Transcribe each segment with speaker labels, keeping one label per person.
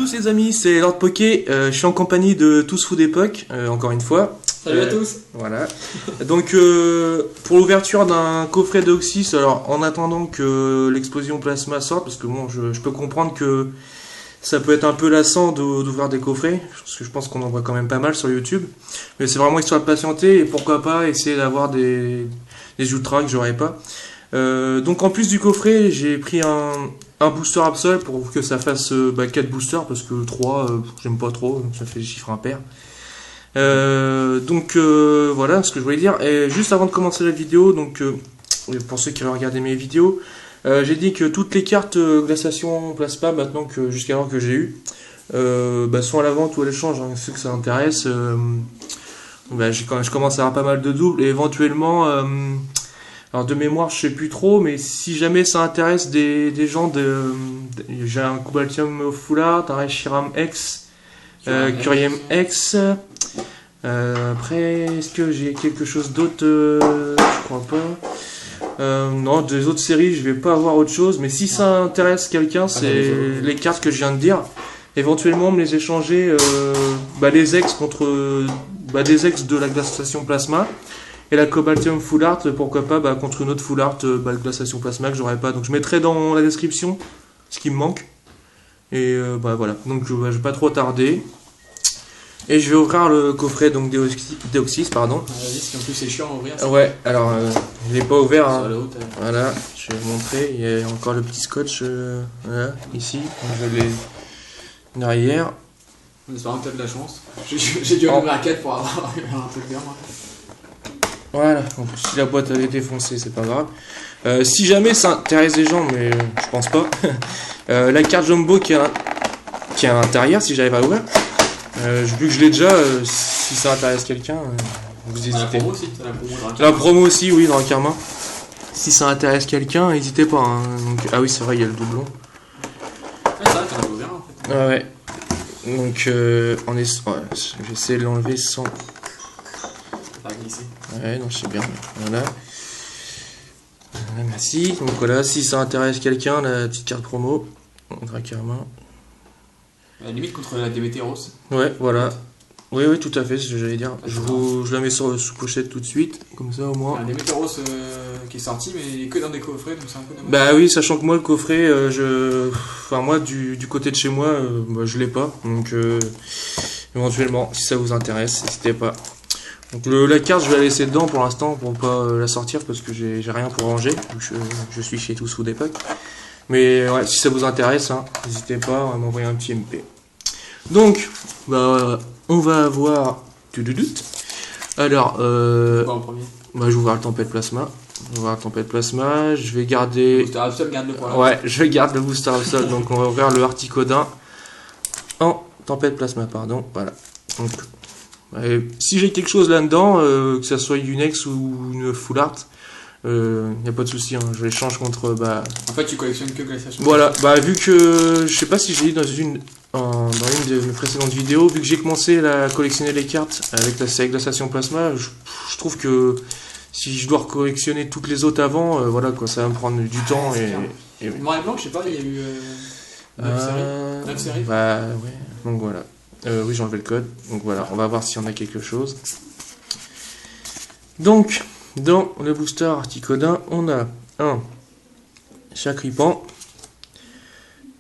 Speaker 1: tous les amis, c'est Lord Poké, je suis en compagnie de Tous Fous d'Époque, encore une fois.
Speaker 2: Salut à tous.
Speaker 1: Voilà. Donc pour l'ouverture d'un coffret d'Oxys, alors en attendant que l'explosion plasma sorte, parce que bon, je peux comprendre que ça peut être un peu lassant d'ouvrir des coffrets, parce que je pense qu'on en voit quand même pas mal sur YouTube. Mais c'est vraiment histoire de patienter et pourquoi pas essayer d'avoir des ultras que j'aurais pas. Donc en plus du coffret, j'ai pris un booster Absol pour que ça fasse 4 boosters, parce que 3 j'aime pas trop, donc ça fait des chiffres impairs. Donc voilà ce que je voulais dire. Et juste avant de commencer la vidéo, donc pour ceux qui veulent regarder mes vidéos, j'ai dit que toutes les cartes glaciation plasma maintenant que jusqu'alors que j'ai eu sont à la vente ou à l'échange, hein, ceux que ça intéresse. Je commence à avoir pas mal de doubles et éventuellement alors de mémoire je sais plus trop, mais si jamais ça intéresse des gens j'ai un Cobaltium Full Art, un Reshiram X, Curiem X. Après, est-ce que j'ai quelque chose d'autre? Je crois pas. Non, des autres séries, je vais pas avoir autre chose. Mais si ça intéresse quelqu'un, c'est les cartes que je viens de dire. Éventuellement, me les échanger les ex contre des ex de la glaciation plasma. Et la Cobaltium Full Art, pourquoi pas, contre une autre Full Art, glaciation plasma que j'aurais pas. Donc je mettrai dans la description ce qui me manque. Et voilà. Donc je vais pas trop tarder. Et je vais ouvrir le coffret donc d'Oxys, pardon.
Speaker 2: Vas-y, parce qu'en plus c'est chiant à ouvrir.
Speaker 1: Ouais, alors je l'ai pas ouvert. Hein. Voilà, je vais vous montrer. Il y a encore le petit scotch voilà, ici. Je l'ai derrière.
Speaker 2: On espère que t'as de la chance. J'ai dû ouvrir la 4 pour avoir un truc bien, moi.
Speaker 1: Voilà, en plus, si la boîte avait défoncé, c'est pas grave. Si jamais ça intéresse les gens, mais je pense pas. La carte Jumbo qui est à l'intérieur, si j'arrive à ouvrir. Vu que je l'ai déjà, si ça intéresse quelqu'un, vous hésitez.
Speaker 2: La promo aussi,
Speaker 1: la promo aussi, oui, dans la Karma. Si ça intéresse quelqu'un, n'hésitez pas. Hein. Donc, ah oui, c'est vrai, il y a le doublon.
Speaker 2: C'est vrai, t'en as ouvert en fait.
Speaker 1: Ah ouais. Donc, j'essaie de l'enlever sans.
Speaker 2: Pas glisser.
Speaker 1: Ouais, non, je sais bien. Voilà. Merci. Donc voilà, si ça intéresse quelqu'un, la petite carte promo. Dans la Karma.
Speaker 2: À la limite contre la DBT Rose.
Speaker 1: Ouais, voilà. Oui, tout à fait, c'est ce que j'allais dire. Je la mets sous pochette tout de suite, comme ça au moins.
Speaker 2: Il y a un DBT Rose qui est sorti, mais il est que dans des coffrets, donc c'est un peu dommage.
Speaker 1: Bah oui, sachant que moi, le coffret, moi, du côté de chez moi, je l'ai pas. Donc, éventuellement, si ça vous intéresse, n'hésitez pas. Donc, la carte, je vais la laisser dedans pour l'instant, pour pas la sortir, parce que j'ai rien pour ranger. Je suis chez Tous Fous d'Époque. Mais ouais, si ça vous intéresse, hein, n'hésitez pas à m'envoyer un petit MP. Donc, on va avoir... Alors,
Speaker 2: en premier.
Speaker 1: Je vais ouvrir le Tempête Plasma. Je vais garder...
Speaker 2: Le booster Absol, garde-le pour là.
Speaker 1: Ouais, je garde le booster Absol. Donc on va ouvrir le Articodin en Tempête Plasma, pardon. Voilà. Donc, si j'ai quelque chose là-dedans, que ça soit une ex ou une full art, y a pas de souci, hein, je l'échange contre
Speaker 2: En fait tu collectionnes que glaciation.
Speaker 1: Voilà, vu que je sais pas si j'ai dit dans une de mes précédentes vidéos, vu que j'ai commencé à collectionner les cartes avec la série glaciation plasma, je trouve que si je dois collectionner toutes les autres avant, voilà quoi, ça va me prendre du temps et
Speaker 2: Noir et blanc, je sais pas, il y a eu 9 séries. 9 séries.
Speaker 1: Ouais, donc voilà. Oui, j'ai enlevé le code, donc voilà, on va voir si on a quelque chose. Donc dans le booster Articodin, on a un Chacripan,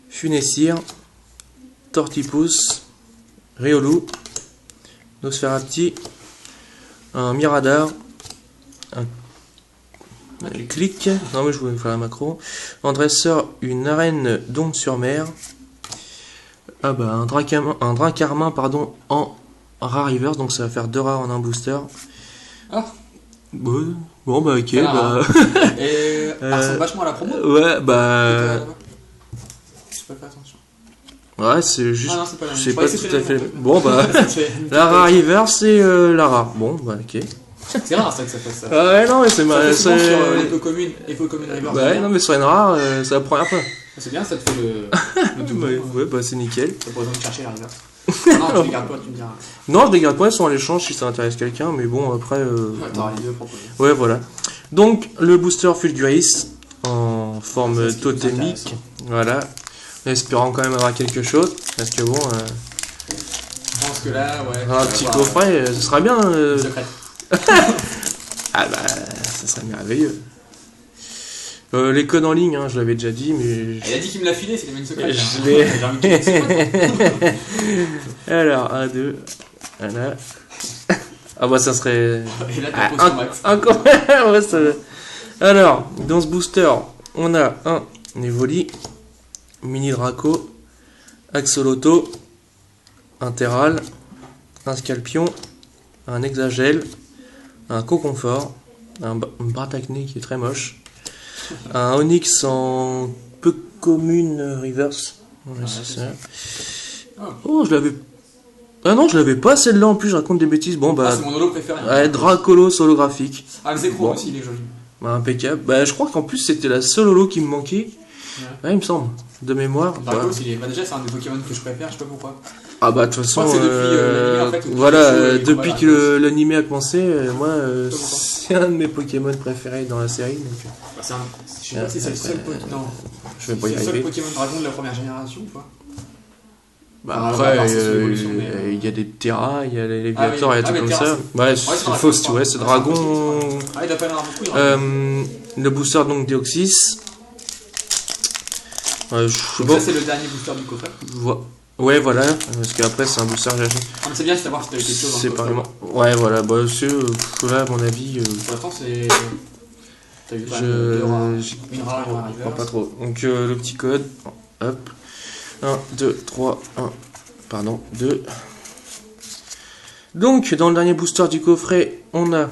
Speaker 1: Funessir, Tortipus, Riolu, Nosferati, un Miradar, un Clic, non mais je voulais faire la macro, en dresseur, une arène d'onde sur mer, un Dracarmin pardon, en rare reverse, donc ça va faire 2 rares en un booster.
Speaker 2: Ah.
Speaker 1: Bon, ok,
Speaker 2: Et ça ressemble vachement à la promo.
Speaker 1: Ouais,
Speaker 2: j'ai pas fait attention.
Speaker 1: Ouais, c'est juste.
Speaker 2: Ah non, c'est pas la même.
Speaker 1: C'est pas tout à fait. Bon, la rare river, c'est la rare. Bon, ok.
Speaker 2: C'est rare ça que ça fasse ça.
Speaker 1: Ouais, non, mais c'est mal.
Speaker 2: Sur les peu communes river.
Speaker 1: Ouais, non, mais sur une rare, c'est la première fois.
Speaker 2: C'est bien, ça te fait le double.
Speaker 1: Ouais, c'est nickel.
Speaker 2: T'as pas besoin de chercher la river. Non, tu les gardes pas, tu me diras.
Speaker 1: Non, je les garde pas, elles sont à l'échange si ça intéresse quelqu'un, mais bon, après.
Speaker 2: T'auras les deux proposés.
Speaker 1: Ouais, voilà. Donc, le booster Fulguris en forme totémique. Voilà. En espérant quand même avoir quelque chose. Parce que bon,
Speaker 2: Je pense que là, ouais.
Speaker 1: un petit coffret, ce sera bien.
Speaker 2: Secret.
Speaker 1: Ah bah, ça serait merveilleux. Les codes en ligne, hein, je l'avais déjà dit, mais...
Speaker 2: Il a dit qu'il me l'a filé, c'est les mains secrètes.
Speaker 1: Je l'ai. Alors, 1, 2, voilà. Ah bah ça serait...
Speaker 2: Et là, t'as posé max.
Speaker 1: Encore. Ouais, ça... Alors, dans ce booster, on a un Evoli, Mini Draco, Axolotl, un Terral, un Scalpion, un Exagel, un Coconfort, un Bratacné qui est très moche, un Onyx en peu commune reverse. Ouais, c'est ça. Oh, je l'avais... Ah non, je l'avais pas celle-là en plus, je raconte des bêtises. Bon bah...
Speaker 2: c'est mon holo préféré.
Speaker 1: Ouais, Dracolos holographique.
Speaker 2: Ah, le Zekrom
Speaker 1: Bon.
Speaker 2: aussi, il est joli.
Speaker 1: Bah, impeccable. Bah, je crois qu'en plus c'était la seule holo qui me manquait. Ouais, il me semble. De mémoire.
Speaker 2: Dracolos, il est... Bah, déjà, c'est un des Pokémon que je préfère, je sais pas pourquoi.
Speaker 1: Ah bah de toute façon,
Speaker 2: Je crois que c'est depuis l'anime, en fait, où
Speaker 1: voilà,
Speaker 2: tu joues et
Speaker 1: depuis
Speaker 2: voilà.
Speaker 1: que l'anime a commencé, moi
Speaker 2: pourquoi.
Speaker 1: c'est un de mes Pokémon préférés dans la série. Donc,
Speaker 2: Bah, c'est un... Je sais pas si c'est le seul Pokémon. Non.
Speaker 1: je vais pas y
Speaker 2: C'est le seul
Speaker 1: arriver.
Speaker 2: Pokémon Dragon de la première génération ou pas?
Speaker 1: Bah,
Speaker 2: Ah,
Speaker 1: après,
Speaker 2: bah, c'est l'évolution, mais-
Speaker 1: il y a des Terra, il y a les
Speaker 2: Ah,
Speaker 1: Léviator,
Speaker 2: oui.
Speaker 1: il y a
Speaker 2: Ah,
Speaker 1: tout
Speaker 2: mais
Speaker 1: comme
Speaker 2: Terra,
Speaker 1: ça.
Speaker 2: c'est-
Speaker 1: Ouais,
Speaker 2: c'est
Speaker 1: c'est
Speaker 2: Dragon,
Speaker 1: faux,
Speaker 2: je
Speaker 1: tu
Speaker 2: crois.
Speaker 1: vois, c'est
Speaker 2: Ouais,
Speaker 1: Dragon.
Speaker 2: Ah, il doit pas y en avoir beaucoup. Dragon.
Speaker 1: Le booster donc Deoxys. Je sais
Speaker 2: Donc
Speaker 1: pas.
Speaker 2: ça, c'est le dernier booster du coffret.
Speaker 1: Ouais, voilà, parce qu'après c'est un booster que j'achète.
Speaker 2: Ah, mais c'est bien de savoir si t'avais quelque chose dans
Speaker 1: C'est
Speaker 2: le
Speaker 1: pas
Speaker 2: coffret.
Speaker 1: vraiment. Ouais, voilà, bah, là, à mon avis,
Speaker 2: Pour l'instant, c'est... T'as eu quand même deux rares.
Speaker 1: je
Speaker 2: Une rare et une rare
Speaker 1: crois pas trop. Donc, le petit code, hop, 1, 2, 3, 1, pardon, 2. Donc, dans le dernier booster du coffret, on a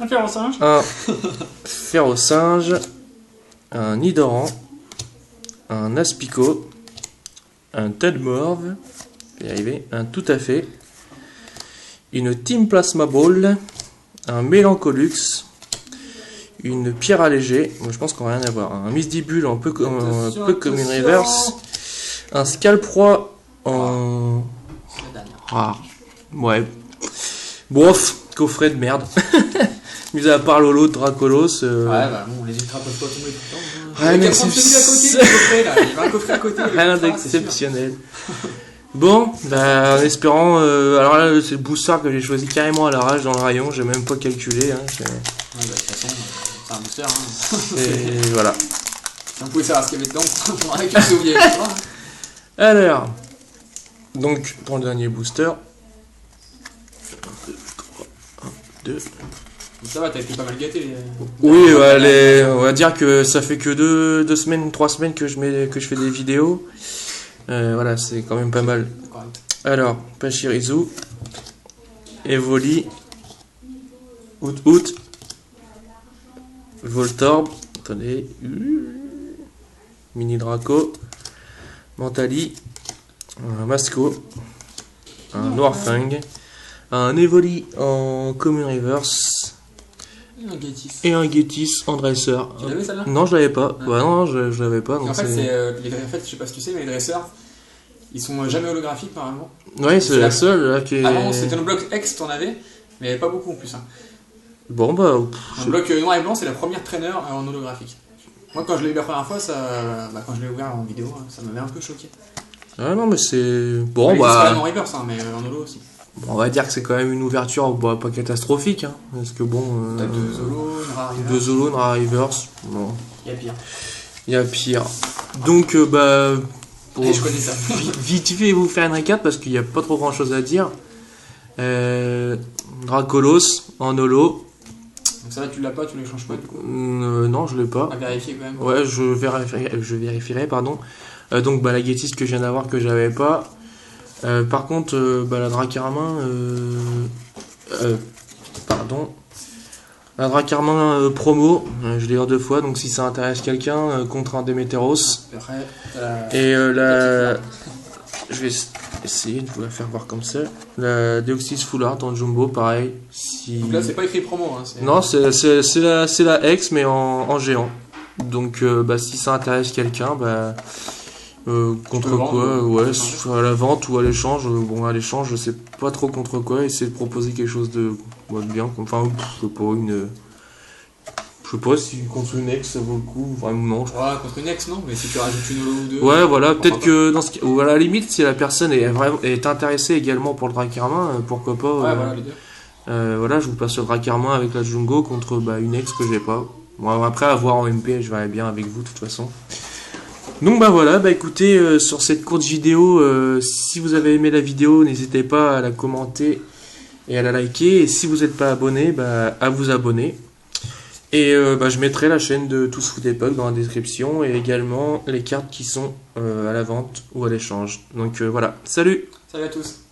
Speaker 2: Un fer au singe.
Speaker 1: un Ferrosinge, un Nidoran, un Aspico, un Tedmorve, je vais y arriver, un Tout à fait, une Team Plasma Ball, un Mélancolux, une Pierre allégée, moi je pense qu'on va rien avoir, un Misdibule en peu comme une reverse, un Scalproie en
Speaker 2: C'est la dernière.
Speaker 1: rare, ouais, bof, coffret de merde, mis à part Lolo de Dracolos,
Speaker 2: Ouais, bah bon, les ultras peuvent pas tomber tout le temps.
Speaker 1: Rien
Speaker 2: Il y a qu'à prendre celui à côté, le coffret là. Il y a un coffret à côté. le
Speaker 1: rien
Speaker 2: ultra, c'est sûr.
Speaker 1: d'exceptionnel. Bon, bah, en espérant, alors là c'est le booster que j'ai choisi carrément à l'arrache dans le rayon, j'ai même pas calculé, hein,
Speaker 2: Ouais, bah, de toute façon, c'est un booster. Hein.
Speaker 1: et voilà.
Speaker 2: Si on pouvait savoir ce qu'il y avait dedans, on aurait pu oublier.
Speaker 1: Alors, donc pour le dernier booster, 2.
Speaker 2: Ça va, t'as été pas mal gâté.
Speaker 1: Oui, ouais, on va dire que ça fait que 2 semaines, 3 semaines que je fais des vidéos. Voilà, c'est quand même pas mal.
Speaker 2: Correct.
Speaker 1: Alors, Pachirisu, Evoli, Out, Voltorb, attendez, Mini Draco, Mentali, un Masco, un Noirfang, un Evoli en Common Reverse
Speaker 2: Un Gatis.
Speaker 1: et un Getis en Dresseur.
Speaker 2: Tu l'avais celle-là?
Speaker 1: Non, je l'avais pas.
Speaker 2: Ah.
Speaker 1: Bah non, je l'avais pas. Donc
Speaker 2: En fait,
Speaker 1: c'est...
Speaker 2: en fait, je sais pas si tu sais, mais les dresseurs, ils sont jamais holographiques normalement.
Speaker 1: Ouais, c'est la seule là qui est...
Speaker 2: Avant, c'était un bloc X, t'en avais, mais il y avait pas beaucoup en plus. Hein.
Speaker 1: Bon bah...
Speaker 2: Un bloc noir et blanc, c'est la première trainer en holographique. Moi, quand je l'ai eu la première fois, quand je l'ai ouvert en vidéo, ça m'avait un peu choqué.
Speaker 1: Ah non, mais c'est... Bon,
Speaker 2: Il existe quand même
Speaker 1: bah...
Speaker 2: en reverse, hein, mais en holo aussi.
Speaker 1: On va dire que c'est quand même une ouverture bah, pas catastrophique. Hein, parce que bon...
Speaker 2: T'as deux Zolo, une rare reverse.
Speaker 1: 2 Zolo, une rare reverse. Bon,
Speaker 2: Il y a pire.
Speaker 1: il y a pire. Donc, bah... Pour
Speaker 2: Et je connais ça.
Speaker 1: vite fait vous faire une récap parce qu'il n'y a pas trop grand chose à dire. Dracolos en holo.
Speaker 2: Donc ça là, tu l'as pas, tu ne l'échanges pas du coup.
Speaker 1: Non, je l'ai pas.
Speaker 2: À vérifier quand même.
Speaker 1: Ouais, je vérifierai, pardon. Donc, bah, la Getis que je viens d'avoir que j'avais pas. Par contre, bah, la Dracarmin, pardon. La Dracarmin promo, je l'ai eu 2 fois, donc si ça intéresse quelqu'un, contre un Démétéros.
Speaker 2: Après,
Speaker 1: Et je vais essayer de vous la faire voir comme ça. La Deoxys Full Art en Jumbo, pareil. Si...
Speaker 2: donc là, c'est pas écrit promo. Hein,
Speaker 1: Non, c'est la X, mais en géant. Donc, bah, si ça intéresse quelqu'un, bah, contre
Speaker 2: peux vendre,
Speaker 1: quoi,
Speaker 2: ou
Speaker 1: ouais,
Speaker 2: échanger.
Speaker 1: soit à la vente ou à l'échange. Bon, à l'échange, je sais pas trop contre quoi. Essayer de proposer quelque chose de, de bien. Enfin, je sais pas, Je sais pas si contre une ex ça vaut le coup, vraiment non.
Speaker 2: Ouais, contre une ex, non, mais si tu rajoutes une holo ou deux.
Speaker 1: Ouais, voilà, peut-être
Speaker 2: pas.
Speaker 1: que dans ce cas, ou à la limite, si la personne est intéressée également pour le Dracarmin, pourquoi pas.
Speaker 2: Ouais, voilà, les deux.
Speaker 1: Voilà, je vous passe le Dracarmin avec la Jungo contre une ex que j'ai pas. Bon, après, à voir en MP, je verrai bien avec vous de toute façon. Donc voilà, écoutez, sur cette courte vidéo, si vous avez aimé la vidéo, n'hésitez pas à la commenter et à la liker. Et si vous n'êtes pas abonné, à vous abonner. Et je mettrai la chaîne de Tous Foot Époque dans la description et également les cartes qui sont à la vente ou à l'échange. Donc voilà, salut!
Speaker 2: Salut à tous.